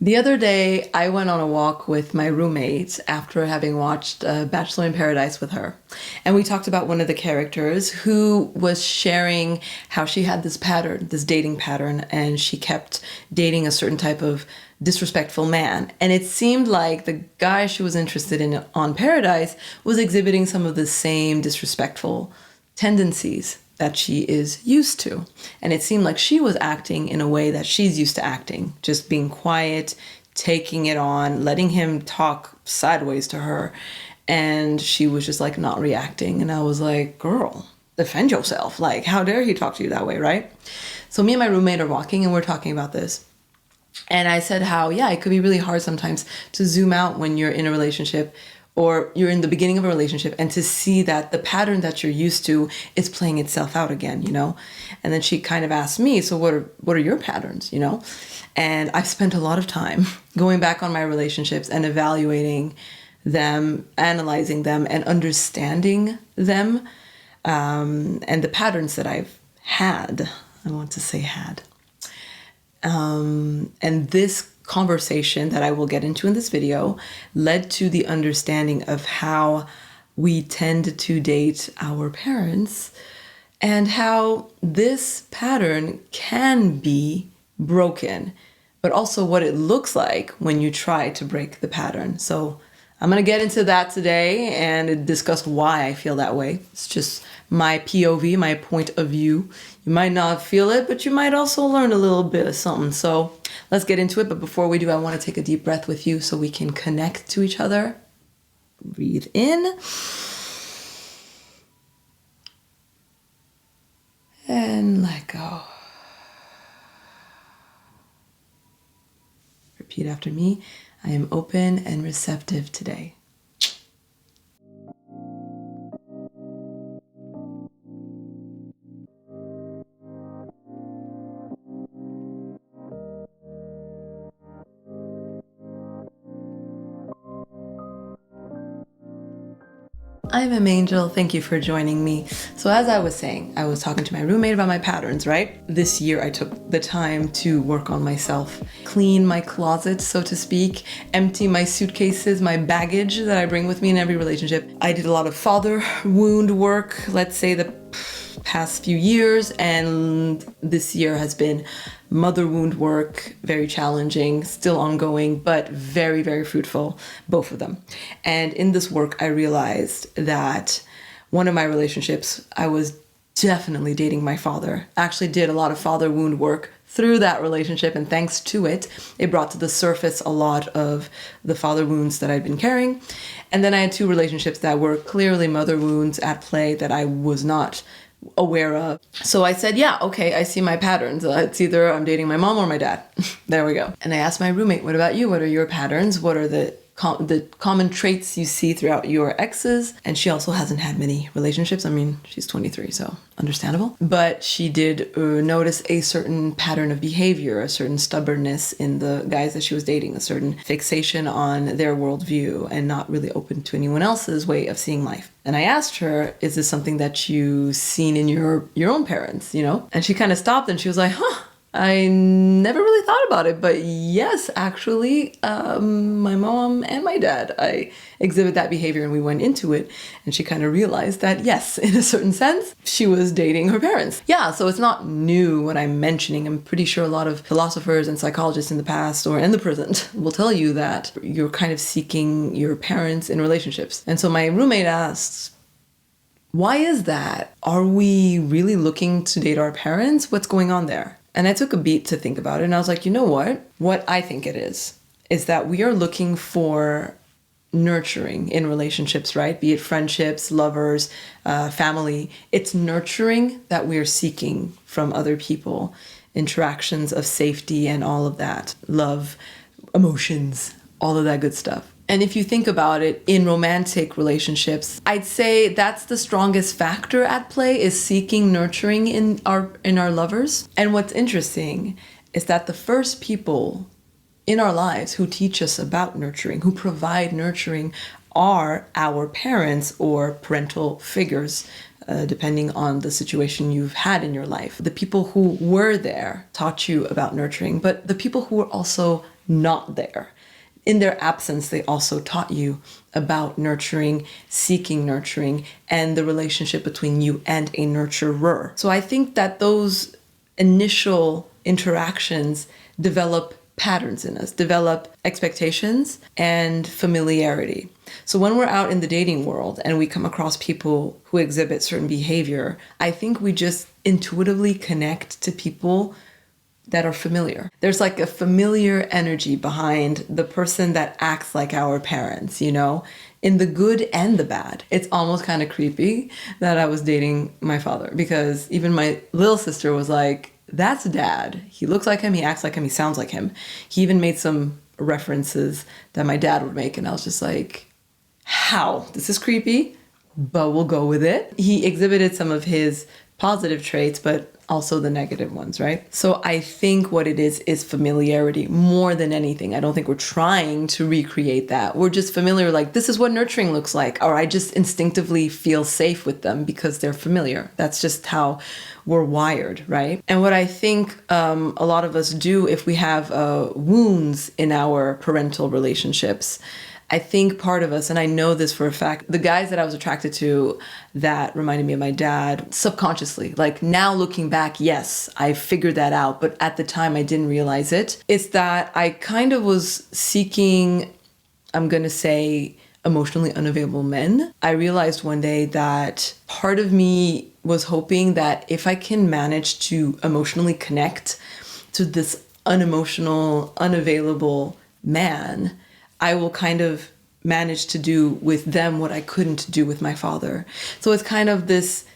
The other day, I went on a walk with my roommate after having watched Bachelor in Paradise with her. And we talked about one of the characters who was sharing how she had this pattern, this dating pattern, and she kept dating a certain type of disrespectful man. And it seemed like the guy she was interested in on Paradise was exhibiting some of the same disrespectful tendencies that she is used to. And it seemed like she was acting in a way that she's used to acting, just being quiet, taking it on, letting him talk sideways to her. And she was just like not reacting. And I was like, girl, defend yourself. Like, how dare he talk to you that way, right? So me and my roommate are walking and we're talking about this. And I said how, yeah, it could be really hard sometimes to zoom out when you're in a relationship or you're in the beginning of a relationship and to see that the pattern that you're used to is playing itself out again, you know? And then she kind of asked me, so what are your patterns, you know? And I've spent a lot of time going back on my relationships and evaluating them, analyzing them, and understanding them, and the patterns that I've had. I want to say had. And this conversation that I will get into in this video led to the understanding of how we tend to date our parents and how this pattern can be broken, but also what it looks like when you try to break the pattern. So I'm going to get into that today and discuss why I feel that way. It's just my POV, my point of view. You might not feel it, but you might also learn a little bit of something. So let's get into it. But before we do, I want to take a deep breath with you so we can connect to each other. Breathe in. And let go. Repeat after me. I am open and receptive today. I'm Angel. Thank you for joining me. So as I was saying, I was talking to my roommate about my patterns, right? This year I took the time to work on myself, clean my closet, so to speak, empty my suitcases, my baggage that I bring with me in every relationship. I did a lot of father wound work, let's say the past few years, and this year has been mother wound work, very challenging, still ongoing, but very, very fruitful, both of them. And in this work, I realized that one of my relationships, I was definitely dating my father. Actually did a lot of father wound work through that relationship, and thanks to it, it brought to the surface a lot of the father wounds that I'd been carrying. And then I had two relationships that were clearly mother wounds at play that I was not aware of. So I said, yeah, okay, I see my patterns. It's either I'm dating my mom or my dad. There we go. And I asked my roommate, what about you? What are your patterns? What are the common traits you see throughout your exes? And she also hasn't had many relationships. I mean, she's 23, so understandable. But she did notice a certain pattern of behavior, a certain stubbornness in the guys that she was dating, a certain fixation on their worldview and not really open to anyone else's way of seeing life. And I asked her, is this something that you've seen in your own parents, you know? And she kind of stopped and she was like, I never really thought about it, but yes, actually, my mom and my dad, I exhibit that behavior, and we went into it, and she kind of realized that, yes, in a certain sense, she was dating her parents. Yeah, so it's not new what I'm mentioning. I'm pretty sure a lot of philosophers and psychologists in the past or in the present will tell you that you're kind of seeking your parents in relationships. And so my roommate asked, why is that? Are we really looking to date our parents? What's going on there? And I took a beat to think about it, and I was like, you know what? What I think it is that we are looking for nurturing in relationships, right? Be it friendships, lovers, family. It's nurturing that we are seeking from other people, interactions of safety and all of that, love, emotions, all of that good stuff. And if you think about it, in romantic relationships, I'd say that's the strongest factor at play, is seeking nurturing in our lovers. And what's interesting is that the first people in our lives who teach us about nurturing, who provide nurturing, are our parents or parental figures, depending on the situation you've had in your life. The people who were there taught you about nurturing, but the people who were also not there. In their absence, they also taught you about nurturing, seeking nurturing, and the relationship between you and a nurturer. So I think that those initial interactions develop patterns in us, develop expectations and familiarity. So when we're out in the dating world and we come across people who exhibit certain behavior, I think we just intuitively connect to people that are familiar. There's like a familiar energy behind the person that acts like our parents, you know, in the good and the bad. It's almost kind of creepy that I was dating my father, because even my little sister was like, that's dad. He looks like him, he acts like him, he sounds like him. He even made some references that my dad would make, and I was just like, how? This is creepy, but we'll go with it. He exhibited some of his positive traits, but also the negative ones, right? So I think what it is familiarity more than anything. I don't think we're trying to recreate that. We're just familiar, like, this is what nurturing looks like, or I just instinctively feel safe with them because they're familiar. That's just how we're wired, right? And what I think a lot of us do if we have wounds in our parental relationships, I think part of us, and I know this for a fact, the guys that I was attracted to that reminded me of my dad subconsciously, like now looking back, yes, I figured that out, but at the time I didn't realize it. It's that I kind of was seeking, I'm going to say, emotionally unavailable men. I realized one day that part of me was hoping that if I can manage to emotionally connect to this unemotional, unavailable man, I will kind of manage to do with them what I couldn't do with my father. So it's kind of this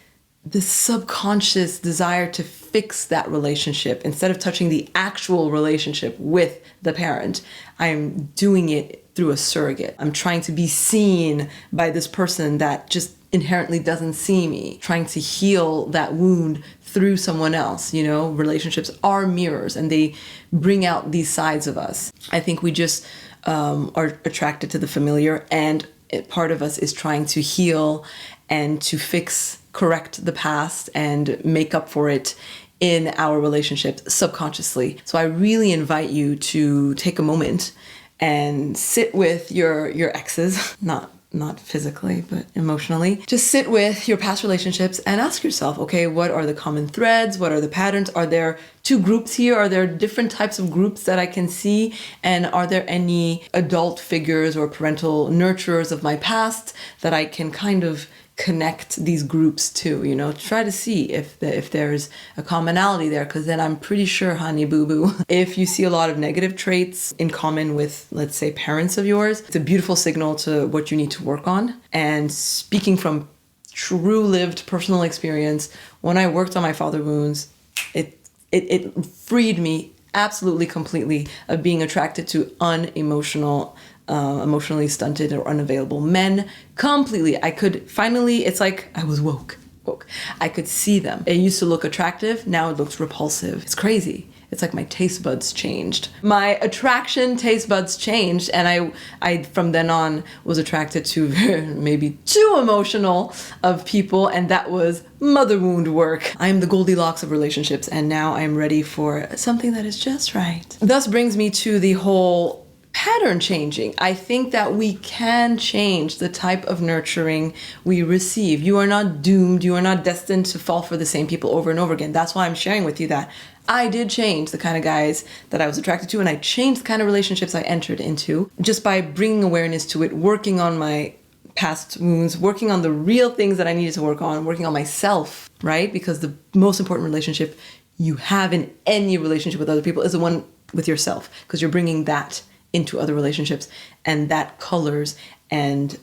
subconscious desire to fix that relationship. Instead of touching the actual relationship with the parent, I'm doing it through a surrogate. I'm trying to be seen by this person that just inherently doesn't see me, trying to heal that wound through someone else. You know, relationships are mirrors and they bring out these sides of us. I think we just are attracted to the familiar, and part of us is trying to heal and to correct the past and make up for it in our relationships subconsciously. So I really invite you to take a moment and sit with your exes, not physically, but emotionally. Just sit with your past relationships and ask yourself, okay, what are the common threads? What are the patterns? Are there two groups here? Are there different types of groups that I can see? And are there any adult figures or parental nurturers of my past that I can kind of connect these groups to, you know, try to see if there's a commonality there, because then I'm pretty sure, honey boo boo, if you see a lot of negative traits in common with, let's say, parents of yours, it's a beautiful signal to what you need to work on. And speaking from true lived personal experience, when I worked on my father wounds, it freed me absolutely completely of being attracted to unemotional, emotionally stunted or unavailable men completely. I could finally, it's like I was woke. I could see them. It used to look attractive. Now it looks repulsive. It's crazy. It's like my taste buds changed. My attraction taste buds changed, and I from then on was attracted to maybe too emotional of people, and that was mother wound work. I am the Goldilocks of relationships, and now I am ready for something that is just right. Thus brings me to the whole pattern changing. I think that we can change the type of nurturing we receive. You are not doomed. You are not destined to fall for the same people over and over again. That's why I'm sharing with you that I did change the kind of guys that I was attracted to, and I changed the kind of relationships I entered into just by bringing awareness to it, working on my past wounds, working on the real things that I needed to work on, working on myself, right? Because the most important relationship you have in any relationship with other people is the one with yourself, because you're bringing that into other relationships, and that colors and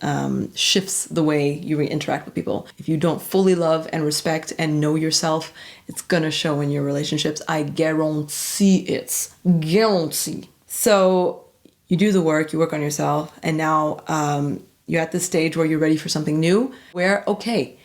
shifts the way you interact with people. If you don't fully love and respect and know yourself, it's gonna show in your relationships. I guarantee it. Guarantee. So you do the work, you work on yourself, and now you're at the stage where you're ready for something new, where, okay,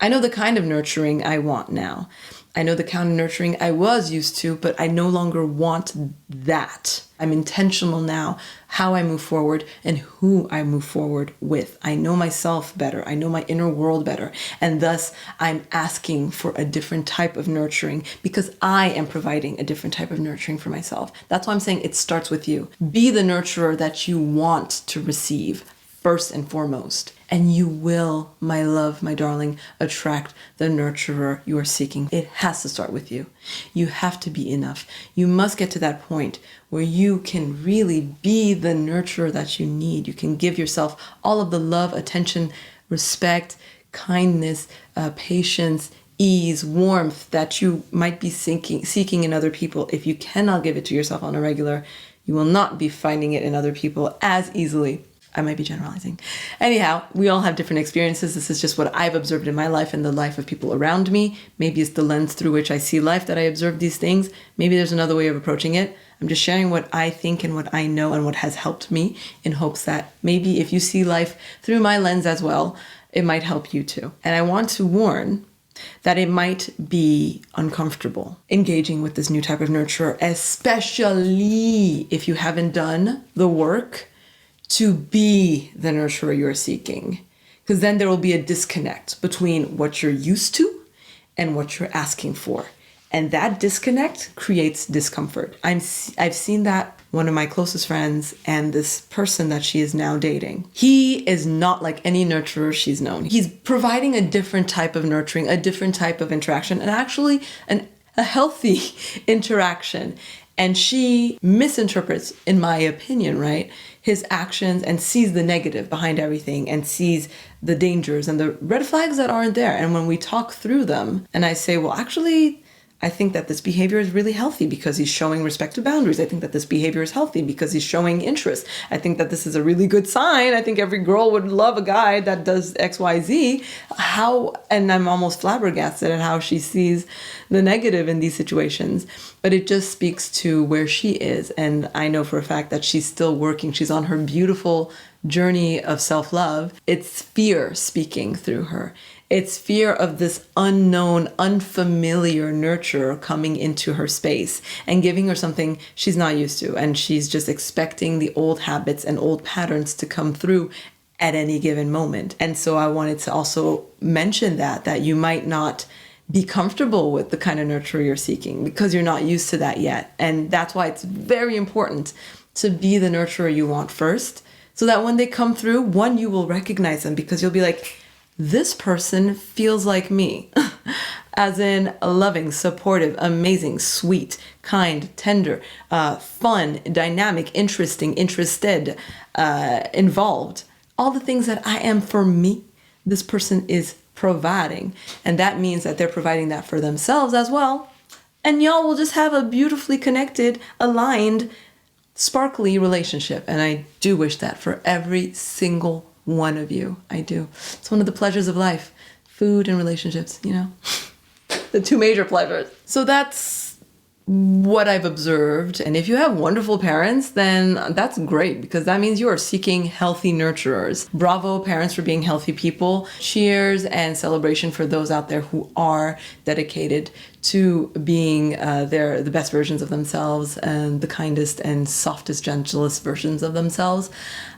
I know the kind of nurturing I want now. I know the kind of nurturing I was used to, but I no longer want that. I'm intentional now how I move forward and who I move forward with. I know myself better. I know my inner world better. And thus I'm asking for a different type of nurturing because I am providing a different type of nurturing for myself. That's why I'm saying it starts with you. Be the nurturer that you want to receive first and foremost. And you will, my love, my darling, attract the nurturer you are seeking. It has to start with you. You have to be enough. You must get to that point where you can really be the nurturer that you need. You can give yourself all of the love, attention, respect, kindness, patience, ease, warmth that you might be seeking in other people. If you cannot give it to yourself on a regular, you will not be finding it in other people as easily. I might be generalizing. Anyhow, we all have different experiences. This is just what I've observed in my life and the life of people around me. Maybe it's the lens through which I see life that I observe these things. Maybe there's another way of approaching it. I'm just sharing what I think and what I know and what has helped me in hopes that maybe if you see life through my lens as well, it might help you too. And I want to warn that it might be uncomfortable engaging with this new type of nurturer, especially if you haven't done the work to be the nurturer you're seeking. Because then there will be a disconnect between what you're used to and what you're asking for. And that disconnect creates discomfort. I've seen that one of my closest friends and this person that she is now dating. He is not like any nurturer she's known. He's providing a different type of nurturing, a different type of interaction, and actually a healthy interaction. And she misinterprets, in my opinion, right, his actions and sees the negative behind everything and sees the dangers and the red flags that aren't there. And when we talk through them and I say, well, actually, I think that this behavior is really healthy because he's showing respect to boundaries. I think that this behavior is healthy because he's showing interest. I think that this is a really good sign. I think every girl would love a guy that does X, Y, Z. And I'm almost flabbergasted at how she sees the negative in these situations. But it just speaks to where she is. And I know for a fact that she's still working. She's on her beautiful journey of self-love. It's fear speaking through her. It's fear of this unknown, unfamiliar nurturer coming into her space and giving her something she's not used to. And she's just expecting the old habits and old patterns to come through at any given moment. And so I wanted to also mention that you might not be comfortable with the kind of nurturer you're seeking because you're not used to that yet. And that's why it's very important to be the nurturer you want first, so that when they come through, one, you will recognize them because you'll be like, this person feels like me, as in loving, supportive, amazing, sweet, kind, tender, fun, dynamic, interesting, interested, involved. All the things that I am for me, this person is providing. And that means that they're providing that for themselves as well. And y'all will just have a beautifully connected, aligned, sparkly relationship. And I do wish that for every single one of you. I do. It's one of the pleasures of life. Food and relationships, you know, the two major pleasures. So that's what I've observed. And if you have wonderful parents, then that's great because that means you are seeking healthy nurturers. Bravo, parents, for being healthy people. Cheers and celebration for those out there who are dedicated to being the best versions of themselves and the kindest and softest, gentlest versions of themselves.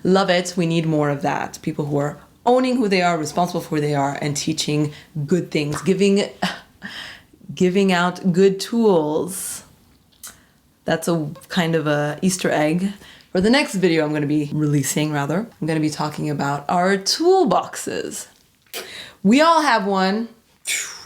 Love it. We need more of that. People who are owning who they are, responsible for who they are, and teaching good things, giving out good tools. That's a kind of a Easter egg. For the next video I'm going to be releasing, I'm going to be talking about our toolboxes. We all have one.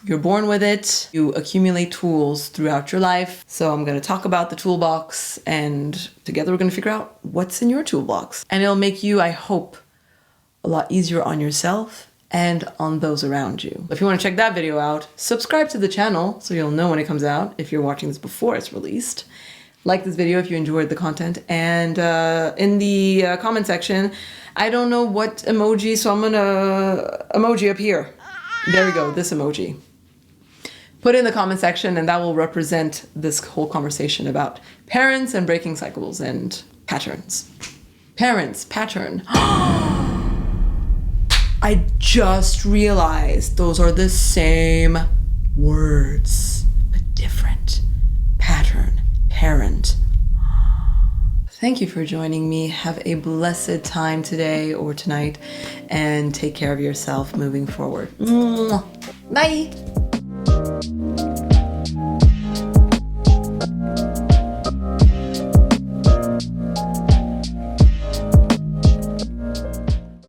You're born with it. You accumulate tools throughout your life. So I'm going to talk about the toolbox, and together we're going to figure out what's in your toolbox. And it'll make you, I hope, a lot easier on yourself and on those around you. If you want to check that video out, subscribe to the channel so you'll know when it comes out if you're watching this before it's released. Like this video if you enjoyed the content. And in the comment section, I don't know what emoji, so I'm gonna emoji up here. There we go, this emoji. Put it in the comment section and that will represent this whole conversation about parents and breaking cycles and patterns. Parents, pattern. I just realized those are the same words. parent. Thank you for joining me. Have a blessed time today or tonight, and take care of yourself moving forward. Bye.